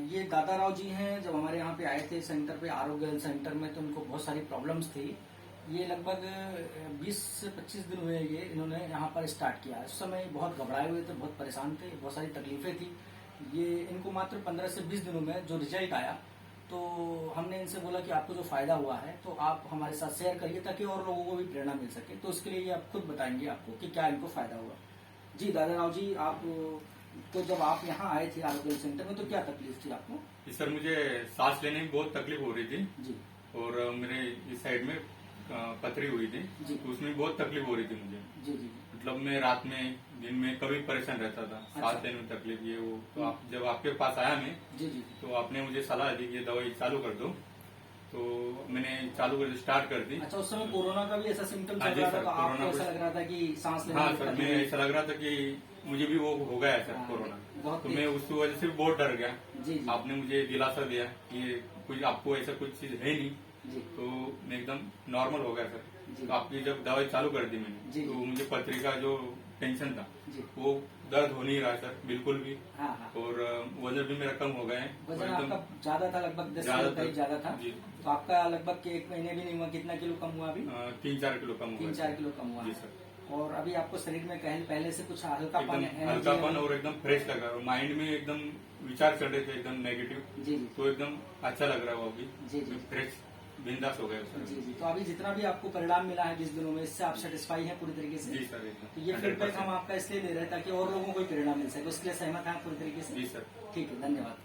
ये दादा राव जी हैं। जब हमारे यहाँ पे आए थे सेंटर पे, आरोग्य हेल्थ सेंटर में, तो उनको बहुत सारी प्रॉब्लम्स थी। ये लगभग 20 से 25 दिन हुए ये इन्होंने यहाँ पर स्टार्ट किया। उस समय बहुत घबराए हुए थे, बहुत परेशान थे, बहुत सारी तकलीफें थी। ये इनको मात्र 15 से 20 दिनों में जो रिजल्ट आया, तो हमने इनसे बोला कि आपको जो फायदा हुआ है तो आप हमारे साथ शेयर करिए ताकि और लोगों को भी प्रेरणा मिल सके। तो उसके लिए ये आप खुद बताएंगे आपको कि क्या इनको फायदा हुआ। जी दादा राव जी, आप तो जब आप यहाँ आए थे आरोग्य सेंटर में तो क्या तकलीफ थी आपको? जी सर, मुझे सांस लेने में बहुत तकलीफ हो रही थी जी और मेरे इस साइड में पथरी हुई थी जी। तो उसमें बहुत तकलीफ हो रही थी मुझे। जी जी। मतलब मैं रात में दिन में कभी परेशान रहता था, सांस लेने में तकलीफ ये वो। तो आप जब आपके पास आया मैं, जी जी। तो आपने मुझे सलाह दी कि ये दवाई चालू कर दो, तो मैंने चालू कर स्टार्ट कर दी। अच्छा, उस समय कोरोना का भी ऐसा सिम्टम हाँ चल जी रहा था सर, तो आपको कोरोना ऐसा लग रहा था कि सांस लेने हाँ में सर, तकलीफ मैं ऐसा लग रहा था कि मुझे भी वो हो गया है सर हाँ, कोरोना। बहुत तो तेज। मैं उस वजह से बहुत डर गया। जी जी। आपने मुझे दिलासा दिया कि ये कुछ आपको ऐसा कुछ चीज है नहीं, जी तो मैं एकदम नॉर्मल हो गया सर। जी। तो आपकी जब दवाई चालू कर दी मैंने, जी। तो मुझे पथरी का जो टेंशन था जी। वो दर्द हो नहीं रहा सर बिल्कुल भी। हाँ हाँ। और वजन भी मेरा कम हो गया है। वजन एकदम आपका ज्यादा था, लगभग 10 ज्यादा किलो करीब ज्यादा था। जी। तो आपका लगभग 1 महीने भी नहीं हुआ, कितना किलो कम हुआ अभी? 3-4 किलो कम हुआ है 3-4 किलो कम हुआ जी है। सर। और अभी आपको शरीर में पहले से कुछ हल्कापन, एकदम एनर्जी हल्कापन और एकदम फ्रेश लग रहा है। माइंड में एकदम विचार चल रहे थे एकदम नेगेटिव, जी जी। तो एकदम अच्छा लग रहा है वो अभी। जी जी। फ्रेश बिंदास हो गया सर। जी जी। तो अभी जितना भी आपको परिणाम मिला है 20 दिनों में, इससे आप सेटिस्फाई हैं पूरी तरीके से? जी सर, एकदम। तो ये फीडबैक 100%। हम आपका इसलिए दे रहे हैं ताकि और लोगों को भी प्रेरणा मिल सके, उसके लिए सहमत हैं आप पूरी तरीके से? जी सर। ठीक है, धन्यवाद।